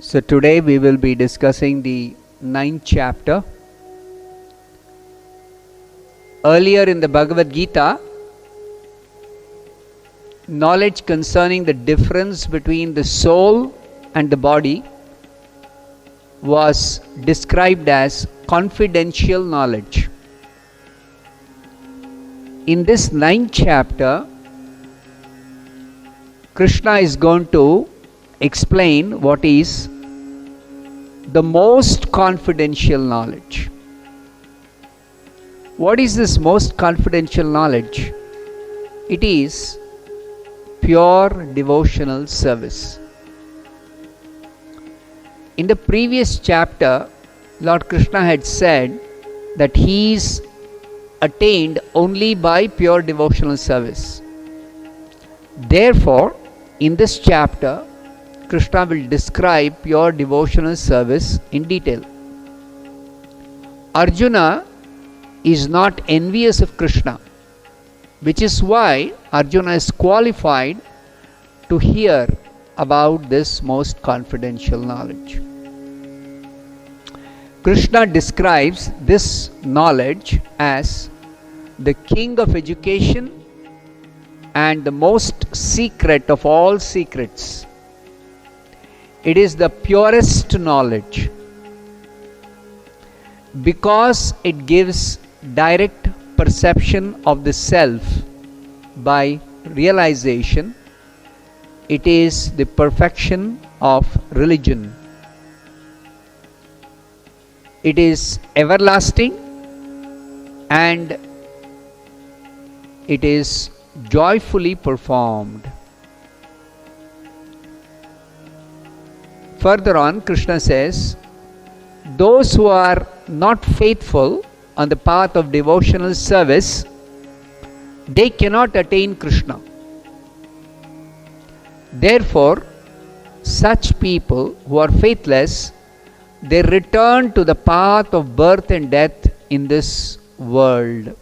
So today we will be discussing the 9th chapter. Earlier in the Bhagavad Gita, knowledge concerning the difference between the soul and the body was described as confidential knowledge. In this 9th chapter, Krishna is going to explain what is the most confidential knowledge. What is this most confidential knowledge? It is pure devotional service. In the previous chapter, Lord Krishna had said that he is attained only by pure devotional service. Therefore, in this chapter, Krishna will describe pure devotional service in detail. Arjuna is not envious of Krishna, which is why Arjuna is qualified to hear about this most confidential knowledge. Krishna describes this knowledge as the king of education and the most secret of all secrets. It is the purest knowledge because it gives direct perception of the self by realization. It is the perfection of religion. It is everlasting and it is joyfully performed. Further on, Krishna says, those who are not faithful on the path of devotional service, they cannot attain Krishna. Therefore, such people who are faithless, they return to the path of birth and death in this world.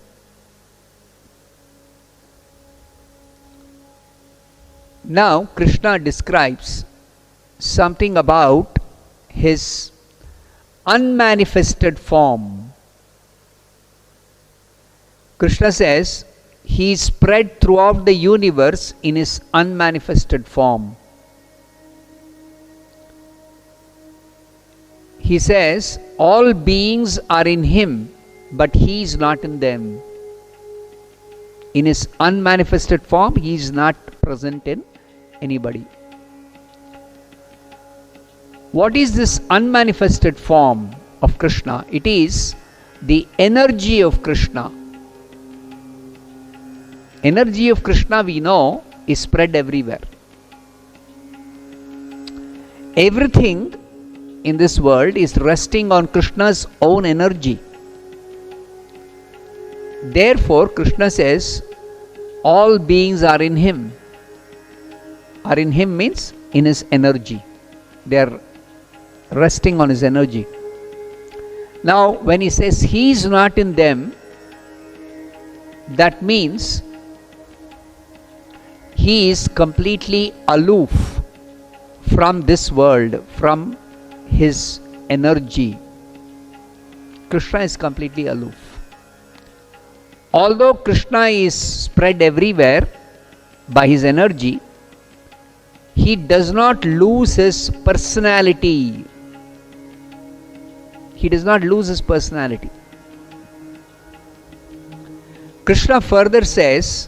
Now, Krishna describes something about his unmanifested form. Krishna says he is spread throughout the universe in his unmanifested form. He says all beings are in him, but he is not in them. In his unmanifested form, he is not present in anybody. What is this unmanifested form of Krishna? It is the energy of Krishna. Energy of Krishna, we know, is spread everywhere. Everything in this world is resting on Krishna's own energy. Therefore, Krishna says all beings are in him. Are in him means in his energy. They are resting on his energy. Now, when he says he is not in them, that means he is completely aloof from this world, from his energy. Krishna is completely aloof. Although Krishna is spread everywhere by his energy, he does not lose his personality. He does not lose his personality. Krishna further says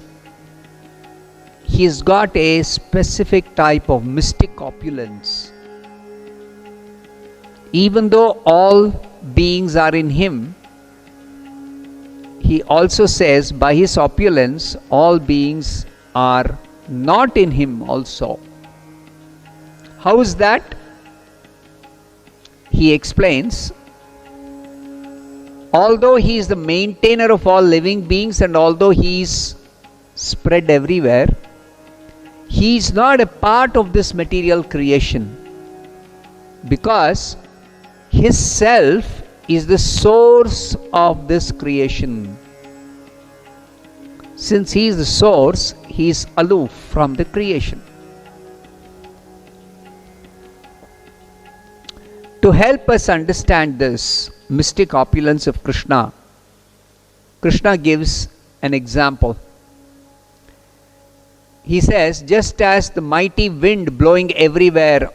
he's got a specific type of mystic opulence. Even though all beings are in him, he also says by his opulence all beings are not in him also. How is that? He explains, although he is the maintainer of all living beings and although he is spread everywhere, he is not a part of this material creation because his self is the source of this creation. Since he is the source, he is aloof from the creation. To help us understand this mystic opulence of Krishna, Krishna gives an example. He says, just as the mighty wind blowing everywhere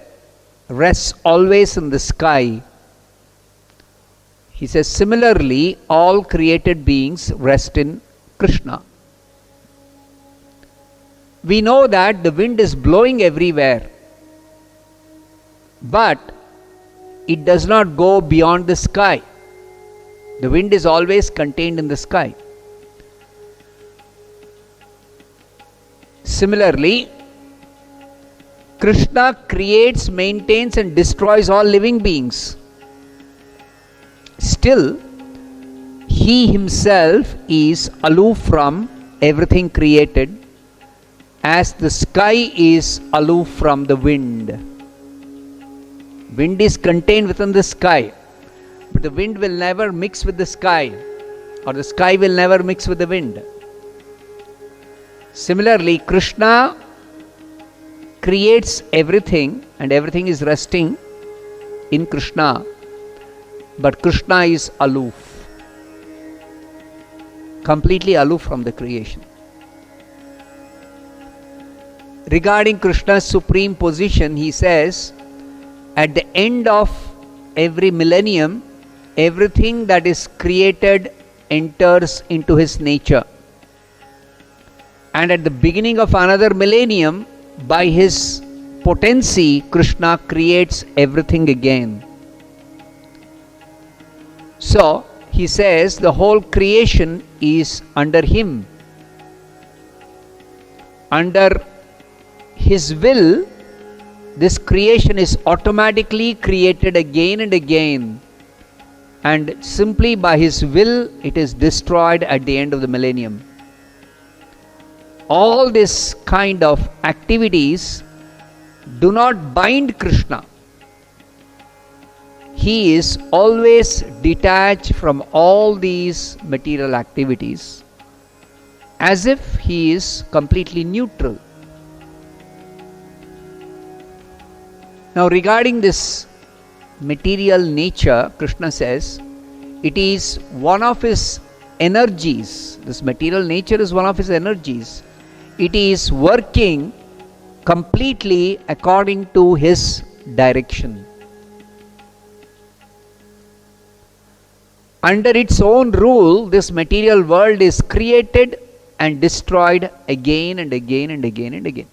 rests always in the sky, he says, similarly, all created beings rest in Krishna. We know that the wind is blowing everywhere, but it does not go beyond the sky. The wind is always contained in the sky. Similarly, Krishna creates, maintains and destroys all living beings. Still, he himself is aloof from everything created, as the sky is aloof from the wind. Wind is contained within the sky, but the wind will never mix with the sky, or the sky will never mix with the wind. Similarly, Krishna creates everything, and everything is resting in Krishna, but Krishna is aloof, completely aloof from the creation. Regarding Krishna's supreme position, he says, at the end of every millennium, everything that is created enters into his nature. And at the beginning of another millennium, by his potency, Krishna creates everything again. So, he says the whole creation is under him. Under his will, this creation is automatically created again and again. And simply by his will, it is destroyed at the end of the millennium. All this kind of activities do not bind Krishna. He is always detached from all these material activities, as if he is completely neutral. Now, regarding this material nature, Krishna says, it is one of his energies. This material nature is one of his energies. It is working completely according to his direction. Under its own rule, this material world is created and destroyed again and again and again and again.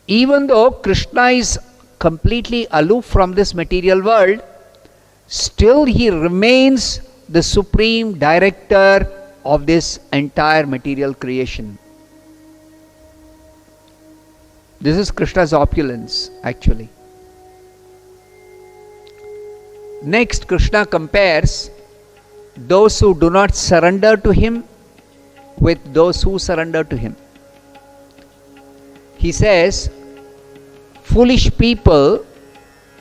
Even though Krishna is completely aloof from this material world, still he remains the supreme director of this entire material creation. This is Krishna's opulence, actually. Next, Krishna compares those who do not surrender to him with those who surrender to him. He says, foolish people,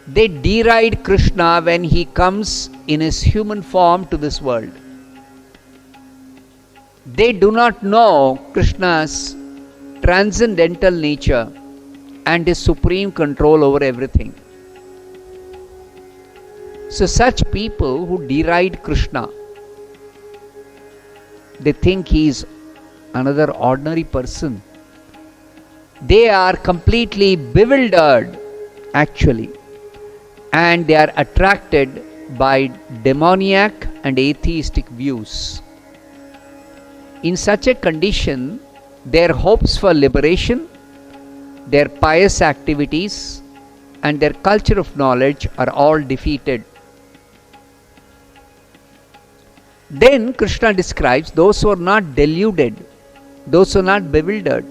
they deride Krishna when he comes in his human form to this world. They do not know Krishna's transcendental nature and his supreme control over everything. So such people who deride Krishna, they think he is another ordinary person. They are completely bewildered, actually, and they are attracted by demoniac and atheistic views. In such a condition, their hopes for liberation, their pious activities, and their culture of knowledge are all defeated. Then Krishna describes those who are not deluded, those who are not bewildered.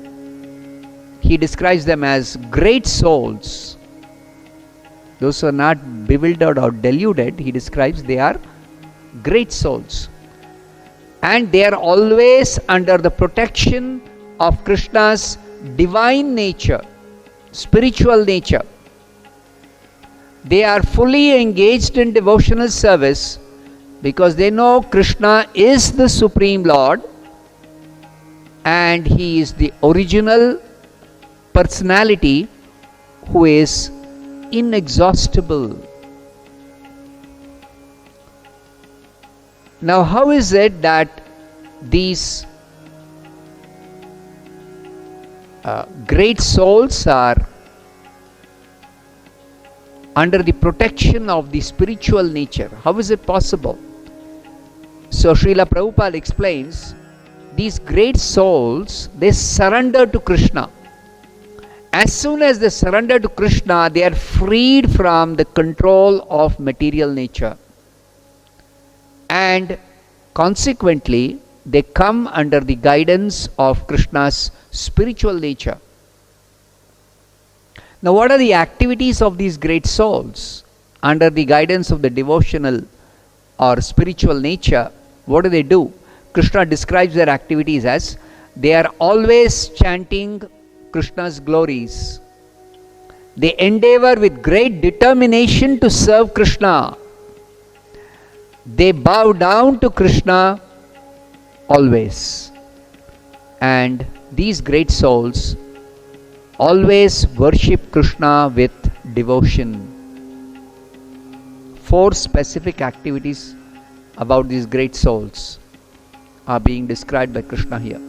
He describes them as great souls. Those who are not bewildered or deluded, he describes they are great souls. And they are always under the protection of Krishna's divine nature, spiritual nature. They are fully engaged in devotional service because they know Krishna is the Supreme Lord and he is the original personality who is inexhaustible. Now, how is it that these great souls are under the protection of the spiritual nature? How is it possible? So Srila Prabhupada explains, these great souls, they surrender to Krishna. As soon as they surrender to Krishna, they are freed from the control of material nature. And consequently, they come under the guidance of Krishna's spiritual nature. Now, what are the activities of these great souls under the guidance of the devotional or spiritual nature? What do? Krishna describes their activities as they are always chanting Krishna's glories. They endeavor with great determination to serve Krishna. They bow down to Krishna always. And these great souls always worship Krishna with devotion. 4 specific activities about these great souls are being described by Krishna here.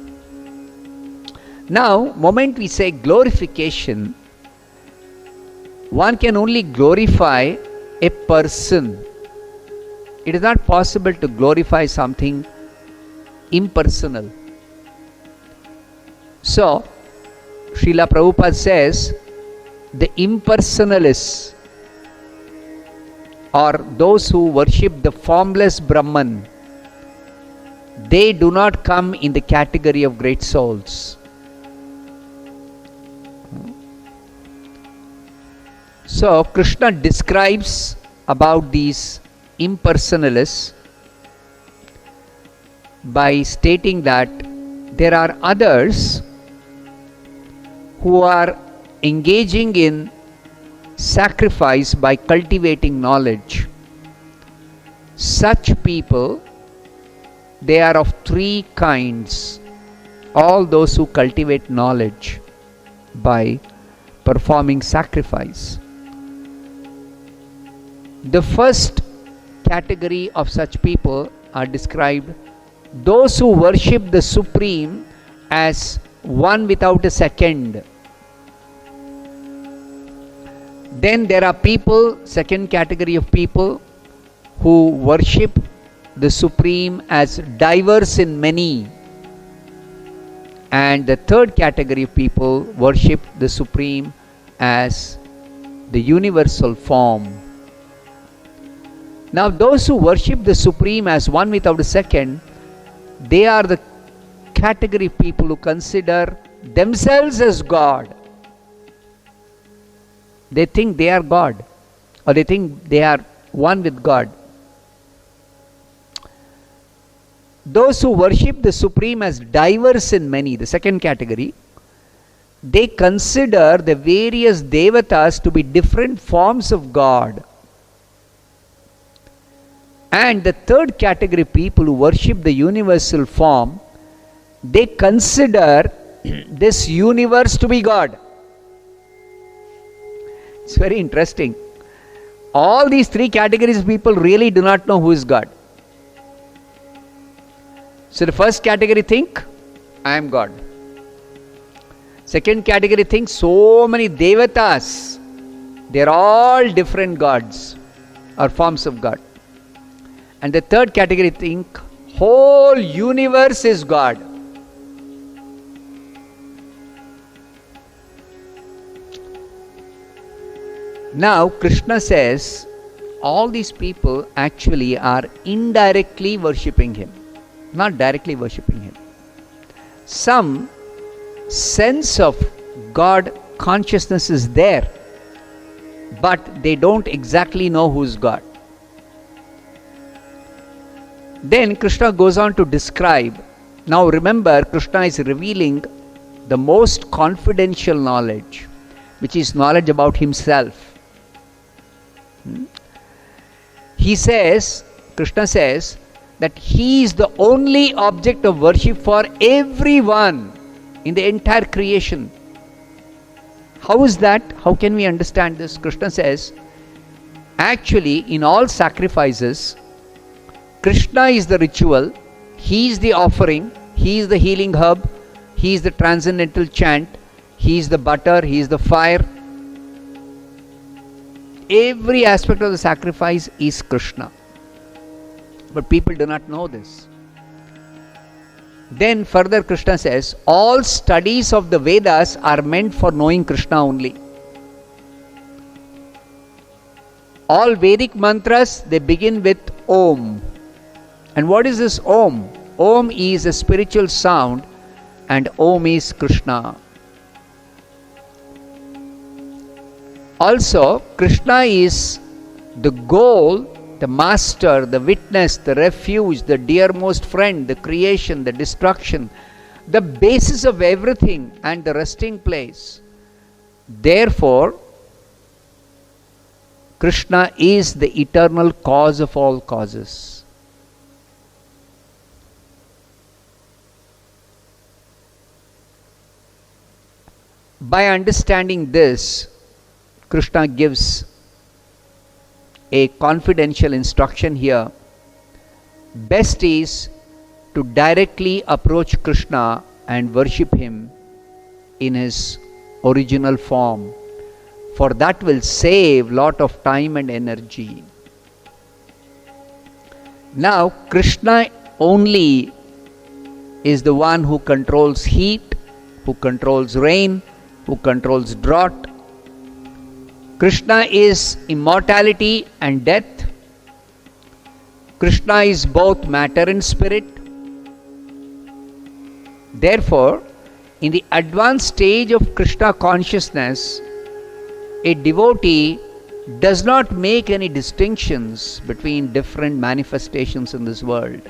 Now, moment we say glorification, one can only glorify a person. It is not possible to glorify something impersonal. So, Srila Prabhupada says, the impersonalists, or those who worship the formless Brahman, they do not come in the category of great souls. So Krishna describes about these impersonalists by stating that there are others who are engaging in sacrifice by cultivating knowledge. Such people, they are of 3 kinds. All those who cultivate knowledge by performing sacrifice. The first category of such people are described, those who worship the Supreme as one without a second. Then there are people, second category of people, who worship the Supreme as diverse in many. And the third category of people worship the Supreme as the universal form. Now, those who worship the Supreme as one without a second, they are the category of people who consider themselves as God. They think they are God, or they think they are one with God. Those who worship the Supreme as diverse in many, the second category, they consider the various devatas to be different forms of God. And the third category of people who worship the universal form, they consider this universe to be God. It's very interesting. All these 3 categories of people really do not know who is God. So the first category think, I am God. Second category think, so many devatas, they are all different gods or forms of God. And the third category think, whole universe is God. Now Krishna says all these people actually are indirectly worshipping Him, not directly worshipping Him. Some sense of God consciousness is there, but they don't exactly know who is God. Then Krishna goes on to describe. Now remember, Krishna is revealing the most confidential knowledge, which is knowledge about Himself. He says, Krishna says, that He is the only object of worship for everyone in the entire creation. How is that? How can we understand this? Krishna says, actually, in all sacrifices, Krishna is the ritual, He is the offering, He is the healing herb, He is the transcendental chant, He is the butter, He is the fire. Every aspect of the sacrifice is Krishna. But people do not know this. Then further Krishna says, all studies of the Vedas are meant for knowing Krishna only. All Vedic mantras, they begin with Om. And what is this Om? Om is a spiritual sound and Om is Krishna. Also, Krishna is the goal, the master, the witness, the refuge, the dearmost friend, the creation, the destruction, the basis of everything and the resting place. Therefore, Krishna is the eternal cause of all causes. By understanding this, Krishna gives a confidential instruction here. Best is to directly approach Krishna and worship Him in His original form, for that will save lot of time and energy. Now, Krishna only is the one who controls heat, who controls rain, who controls drought. Krishna is immortality and death. Krishna is both matter and spirit. Therefore, in the advanced stage of Krishna consciousness, a devotee does not make any distinctions between different manifestations in this world.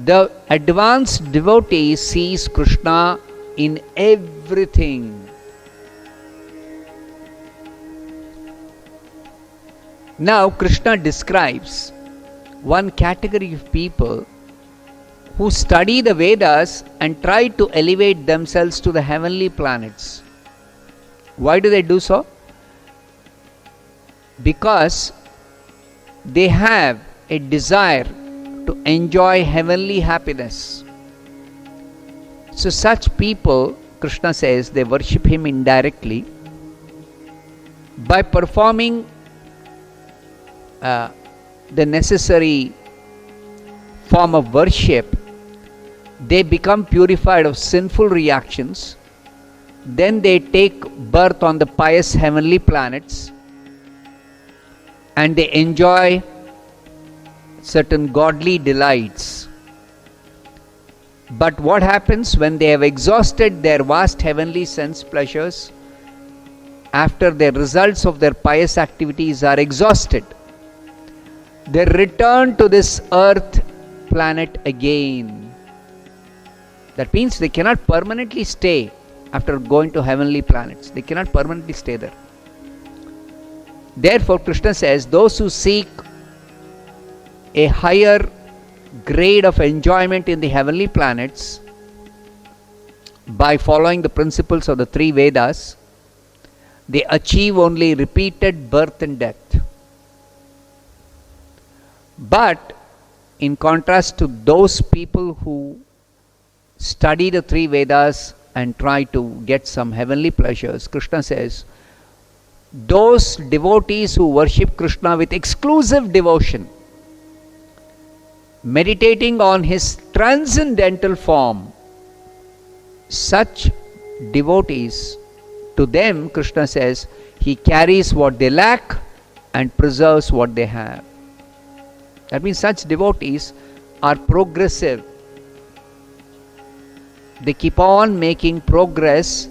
The advanced devotee sees Krishna in everything. Now, Krishna describes one category of people who study the Vedas and try to elevate themselves to the heavenly planets. Why do they do so? Because they have a desire to enjoy heavenly happiness. So such people, Krishna says, they worship Him indirectly by performing the necessary form of worship. They become purified of sinful reactions. Then they take birth on the pious heavenly planets and they enjoy certain godly delights. But what happens when they have exhausted their vast heavenly sense pleasures? After the results of their pious activities are exhausted, they return to this earth planet again. That means they cannot permanently stay after going to heavenly planets. They cannot permanently stay there. Therefore, Krishna says, those who seek a higher grade of enjoyment in the heavenly planets by following the principles of the three Vedas, they achieve only repeated birth and death. But in contrast to those people who study the three Vedas and try to get some heavenly pleasures, Krishna says, those devotees who worship Krishna with exclusive devotion, meditating on His transcendental form, such devotees, to them, Krishna says, He carries what they lack and preserves what they have. That means such devotees are progressive. They keep on making progress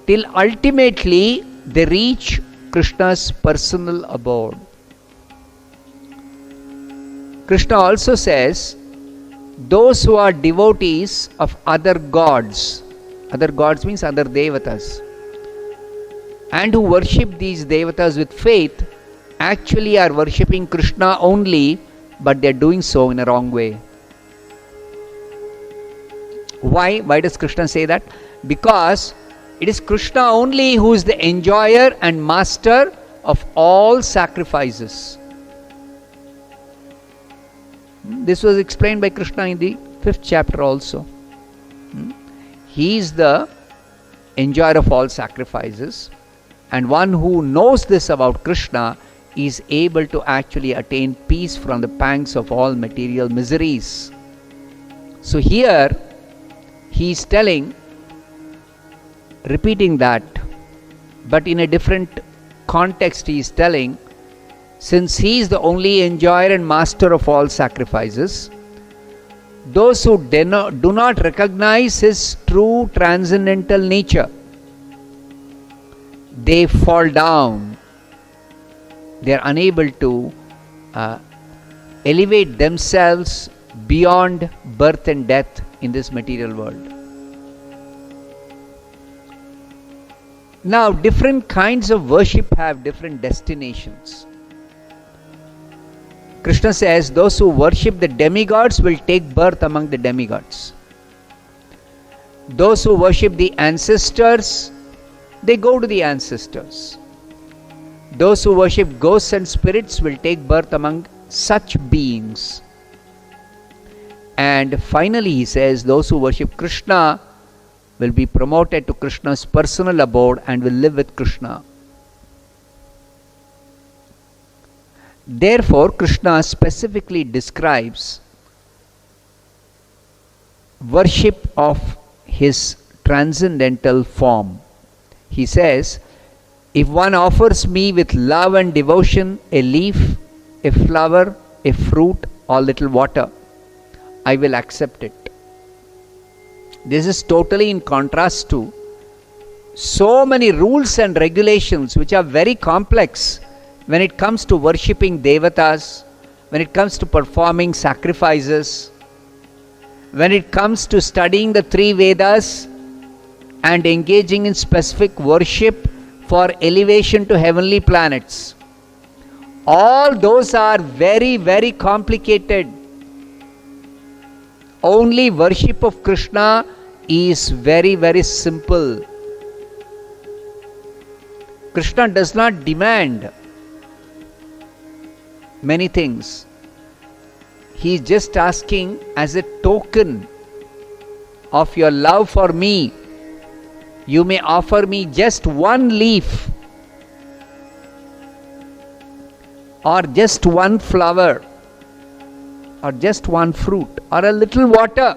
till ultimately they reach Krishna's personal abode. Krishna also says, those who are devotees of other gods means other devatas, and who worship these devatas with faith, actually are worshipping Krishna only, but they are doing so in a wrong way. Why? Why does Krishna say that? Because It is Krishna only who is the enjoyer and master of all sacrifices. This was explained by Krishna in the 5th chapter also. He is the enjoyer of all sacrifices, and one who knows this about Krishna is able to actually attain peace from the pangs of all material miseries. So here he is telling, repeating that, but in a different context. He is telling, since he is the only enjoyer and master of all sacrifices, those who do not recognize his true transcendental nature, they fall down. They are unable to elevate themselves beyond birth and death in this material world. Now, different kinds of worship have different destinations. Krishna says those who worship the demigods will take birth among the demigods. Those who worship the ancestors, they go to the ancestors. Those who worship ghosts and spirits will take birth among such beings. And finally he says those who worship Krishna will be promoted to Krishna's personal abode and will live with Krishna. Therefore, Krishna specifically describes worship of his transcendental form. He says, if one offers me with love and devotion a leaf, a flower, a fruit, or little water, I will accept it. This is totally in contrast to so many rules and regulations which are very complex when it comes to worshipping devatas, when it comes to performing sacrifices, when it comes to studying the 3 Vedas and engaging in specific worship for elevation to heavenly planets. All those are very, very complicated. Only worship of Krishna is very, very simple. Krishna does not demand many things. He is just asking, as a token of your love for me, you may offer me just one leaf, or just one flower, or just one fruit, or a little water.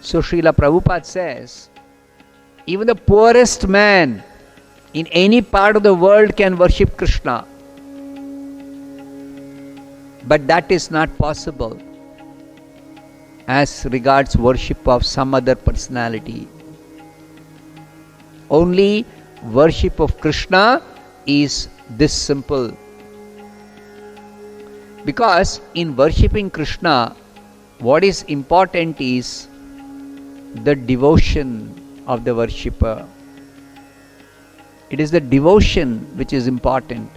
So Srila Prabhupada says, even the poorest man in any part of the world can worship Krishna. But that is not possible as regards worship of some other personality. Only worship of Krishna is this simple. Because in worshipping Krishna, what is important is the devotion of the worshipper. It is the devotion which is important,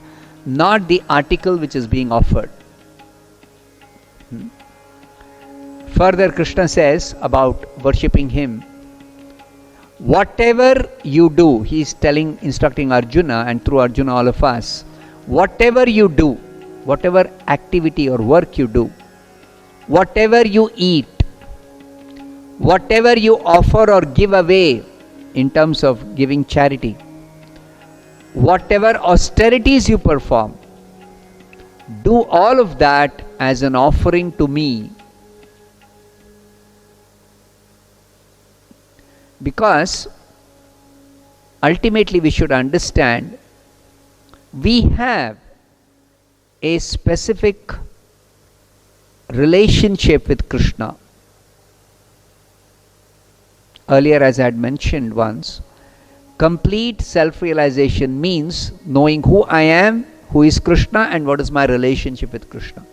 not the article which is being offered. Further, Krishna says about worshipping him, whatever you do, he is instructing Arjuna, and through Arjuna all of us, whatever you do, whatever activity or work you do, whatever you eat, whatever you offer or give away in terms of giving charity, whatever austerities you perform, do all of that as an offering to me. Because ultimately we should understand we have a specific relationship with Krishna. Earlier, as I had mentioned once, complete self-realization means knowing who I am, who is Krishna, and what is my relationship with Krishna.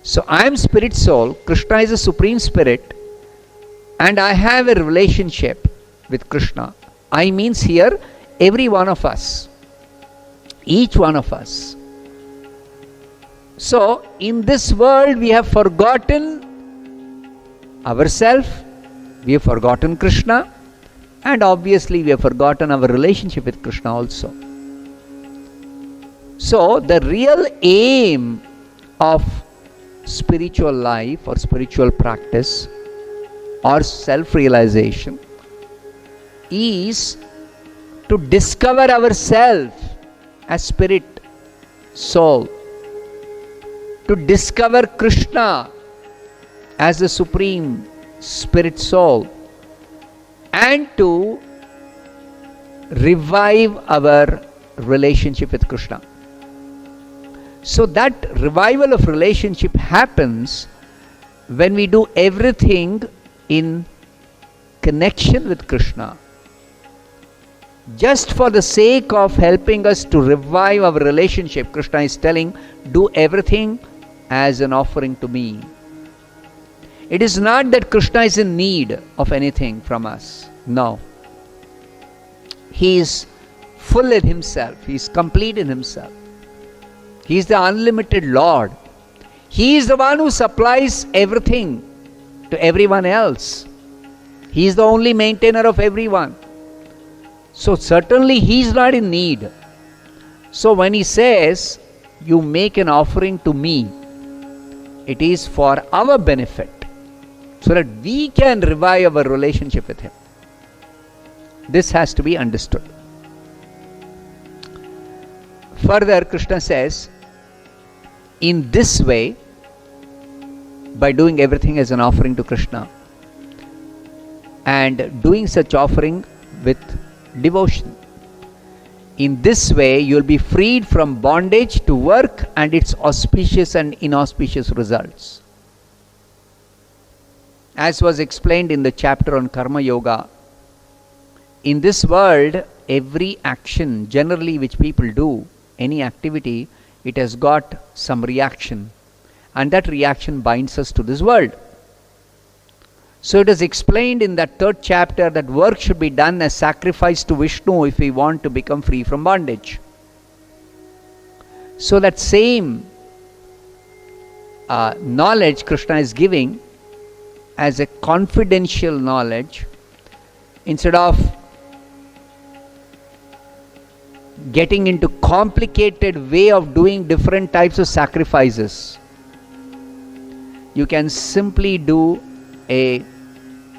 So I am spirit soul, Krishna is a supreme spirit, and I have a relationship with Krishna. I means here every one of us, each one of us. So in this world we have forgotten ourselves, We have forgotten Krishna, and obviously we have forgotten our relationship with Krishna also. So the real aim of spiritual life or spiritual practice or self-realization is to discover ourselves as spirit, soul, to discover Krishna as the supreme spirit soul, and to revive our relationship with Krishna. So that revival of relationship happens when we do everything in connection with Krishna, just for the sake of helping us to revive our relationship. Krishna is telling, do everything as an offering to me. It is not that Krishna is in need of anything from us. No. He is full in himself. He is complete in himself. He is the unlimited Lord. He is the one who supplies everything to everyone else. He is the only maintainer of everyone. So certainly he is not in need. So when he says, you make an offering to me, it is for our benefit, so that we can revive our relationship with him. This has to be understood. Further, Krishna says, in this way, by doing everything as an offering to Krishna, and doing such offering with devotion, in this way you will be freed from bondage to work and its auspicious and inauspicious results. As was explained in the chapter on Karma Yoga, in this world, every action generally which people do, any activity, it has got some reaction, and that reaction binds us to this world. So it is explained in that third chapter that work should be done as sacrifice to Vishnu if we want to become free from bondage. So that same knowledge Krishna is giving as a confidential knowledge, instead of getting into complicated way of doing different types of sacrifices. You can simply do a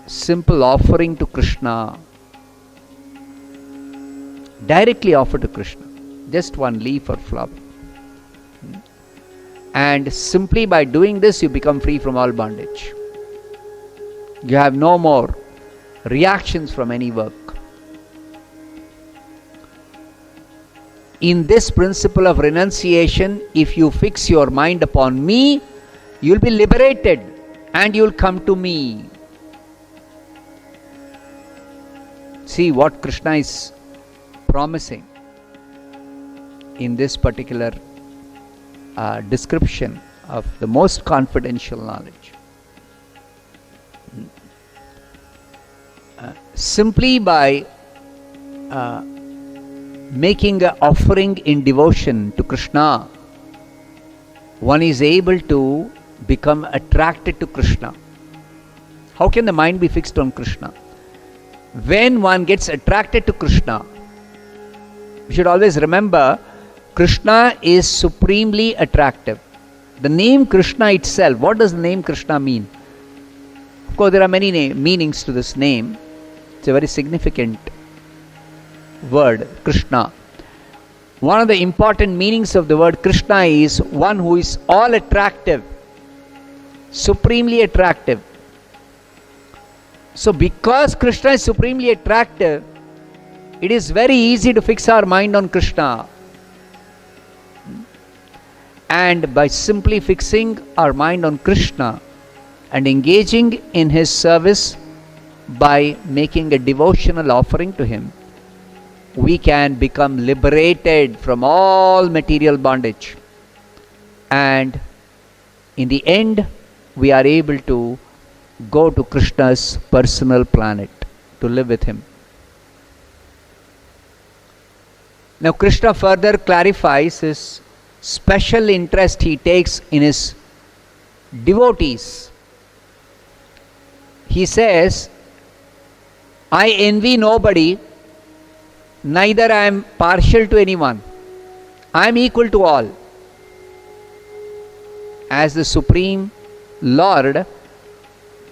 simple offering to Krishna, directly offer to Krishna, just one leaf or flower, and simply by doing this you become free from all bondage. You have no more reactions from any work. In this principle of renunciation, if you fix your mind upon me, you will be liberated and you will come to me. See what Krishna is promising in this particular description of the most confidential knowledge. Simply by making an offering in devotion to Krishna, one is able to become attracted to Krishna. How can the mind be fixed on Krishna? When one gets attracted to Krishna, we should always remember Krishna is supremely attractive. The name Krishna itself, what does the name Krishna mean? Of course, there are many meanings to this name. It's a very significant word, Krishna. One of the important meanings of the word Krishna is one who is all attractive, supremely attractive. So because Krishna is supremely attractive, it is very easy to fix our mind on Krishna. And by simply fixing our mind on Krishna and engaging in his service by making a devotional offering to him, we can become liberated from all material bondage. And in the end, we are able to go to Krishna's personal planet to live with him. Now Krishna further clarifies his special interest he takes in his devotees. He says I envy nobody, neither I am partial to anyone. I am equal to all. As the Supreme Lord,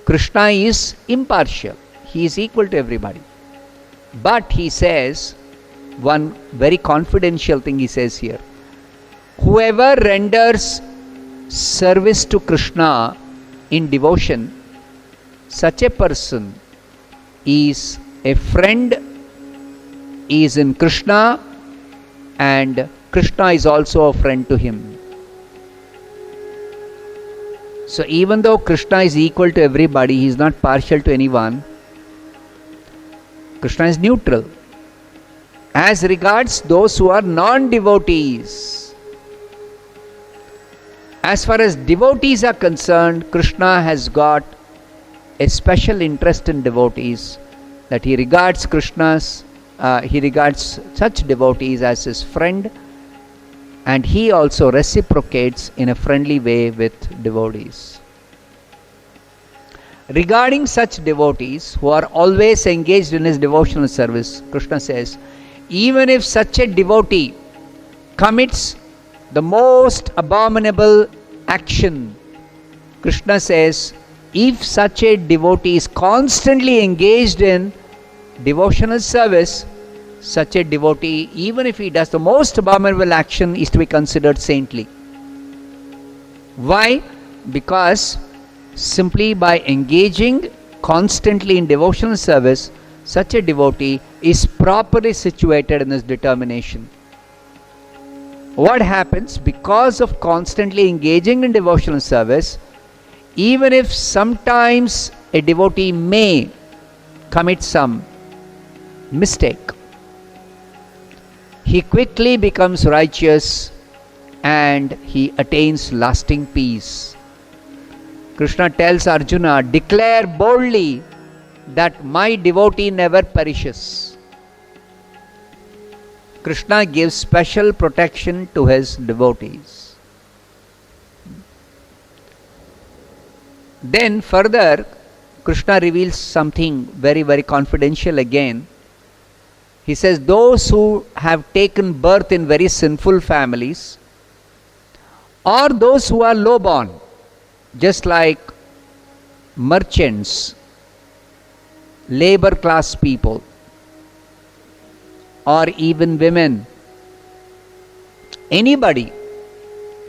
Krishna is impartial. He is equal to everybody. But he says, one very confidential thing he says here. Whoever renders service to Krishna in devotion, such a person is a friend, is in Krishna, and Krishna is also a friend to him. So even though Krishna is equal to everybody, he is not partial to anyone. Krishna is neutral. As regards those who are non-devotees, as far as devotees are concerned, Krishna has got a special interest in devotees, that he regards he regards such devotees as his friend, and he also reciprocates in a friendly way with devotees. Regarding such devotees who are always engaged in his devotional service, Krishna says, even if such a devotee commits the most abominable action, Krishna says, if such a devotee is constantly engaged in devotional service, such a devotee, even if he does the most abominable action, is to be considered saintly. Why? Because simply by engaging constantly in devotional service, such a devotee is properly situated in his determination. What happens? Because of constantly engaging in devotional service, even if sometimes a devotee may commit some mistake, he quickly becomes righteous and he attains lasting peace. Krishna tells Arjuna, declare boldly that my devotee never perishes. Krishna gives special protection to his devotees. Then further, Krishna reveals something very, very confidential again. He says, those who have taken birth in very sinful families, or those who are low-born, just like merchants, labor class people, or even women, anybody,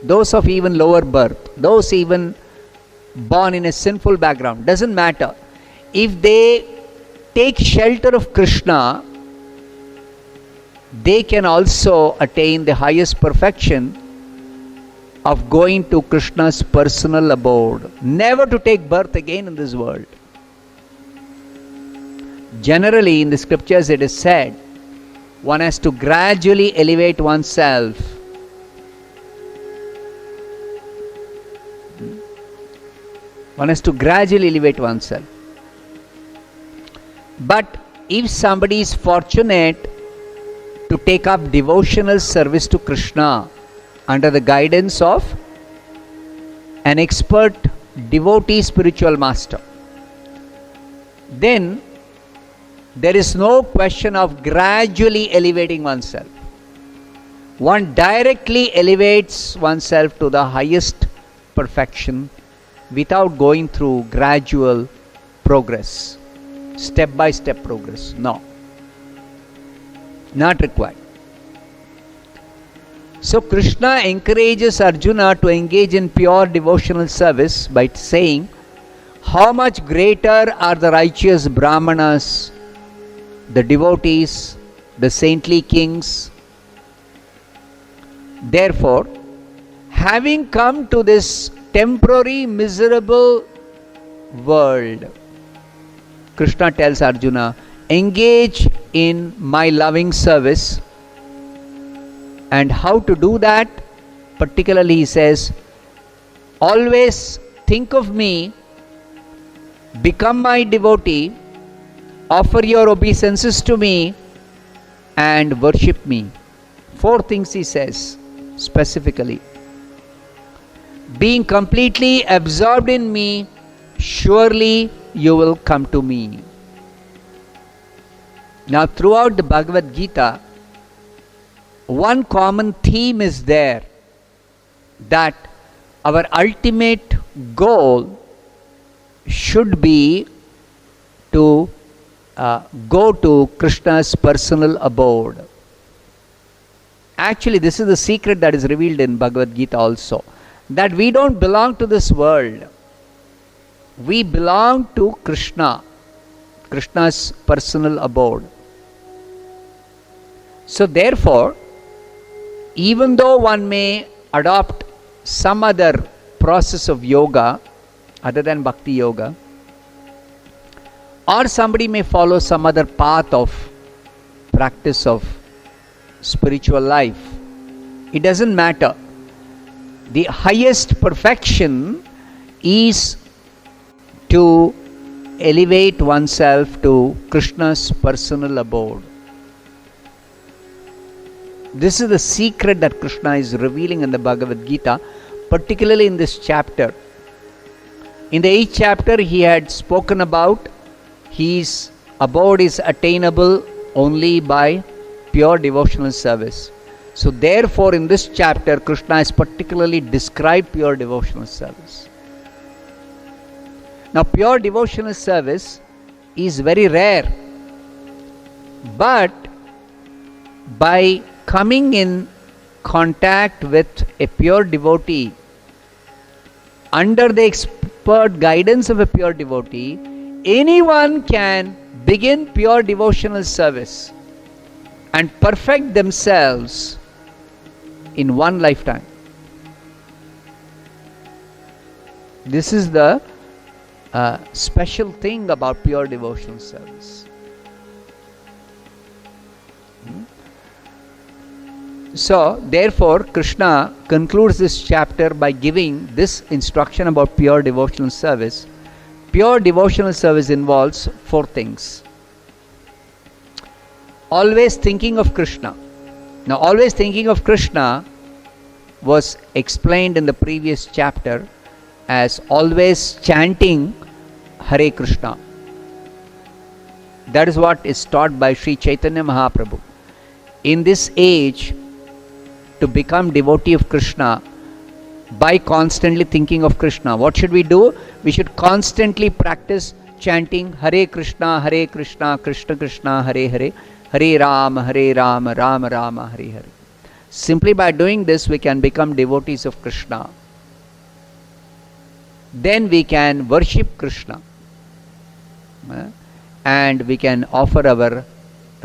those of even lower birth, those even born in a sinful background, doesn't matter. If they take shelter of Krishna, they can also attain the highest perfection of going to Krishna's personal abode, never to take birth again in this world. Generally, in the scriptures it is said, one has to gradually elevate oneself. One has to gradually elevate oneself. But if somebody is fortunate to take up devotional service to Krishna under the guidance of an expert devotee spiritual master, then there is no question of gradually elevating oneself. One directly elevates oneself to the highest perfection without going through gradual progress, step by step progress. No, not required. So Krishna encourages Arjuna to engage in pure devotional service by saying, how much greater are the righteous Brahmanas, the devotees, the saintly kings. Therefore, having come to this temporary miserable world, Krishna tells Arjuna, engage in my loving service. And how to do that? Particularly he says, always think of me, become my devotee, offer your obeisances to me, and worship me. 4 things he says specifically. Being completely absorbed in me, surely you will come to me. Now, throughout the Bhagavad Gita, one common theme is there, that our ultimate goal should be to go to Krishna's personal abode. Actually, this is the secret that is revealed in Bhagavad Gita also, that we don't belong to this world. We belong to Krishna, Krishna's personal abode. So therefore, even though one may adopt some other process of yoga other than bhakti yoga, or somebody may follow some other path of practice of spiritual life, it doesn't matter. The highest perfection is to elevate oneself to Krishna's personal abode. This is the secret that Krishna is revealing in the Bhagavad Gita, particularly in this chapter. In the 8th chapter, he had spoken about his abode is attainable only by pure devotional service. So therefore, in this chapter, Krishna has particularly described pure devotional service. Now, pure devotional service is very rare, but by coming in contact with a pure devotee, under the expert guidance of a pure devotee, anyone can begin pure devotional service and perfect themselves in one lifetime. This is the special thing about pure devotional service. So, therefore, Krishna concludes this chapter by giving this instruction about pure devotional service. Pure devotional service involves 4 things. Always thinking of Krishna. Now, always thinking of Krishna was explained in the previous chapter as always chanting Hare Krishna. That is what is taught by Sri Chaitanya Mahaprabhu. In this age, to become devotee of Krishna, by constantly thinking of Krishna, what should we do? We should constantly practice chanting Hare Krishna, Krishna Krishna, Hare Hare, Hare Rama, Rama Rama, Hare Hare. Simply by doing this, we can become devotees of Krishna. Then we can worship Krishna, and we can offer our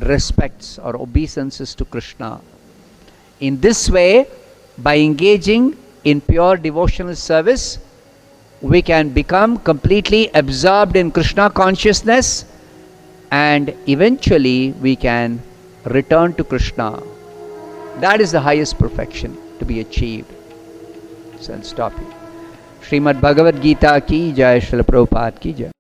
respects or obeisances to Krishna. In this way, by engaging in pure devotional service, we can become completely absorbed in Krishna consciousness, and eventually we can return to Krishna. That is the highest perfection to be achieved. So I'll stop here. Srimad Bhagavad Gita ki jai, Srila Prabhupada ki jai.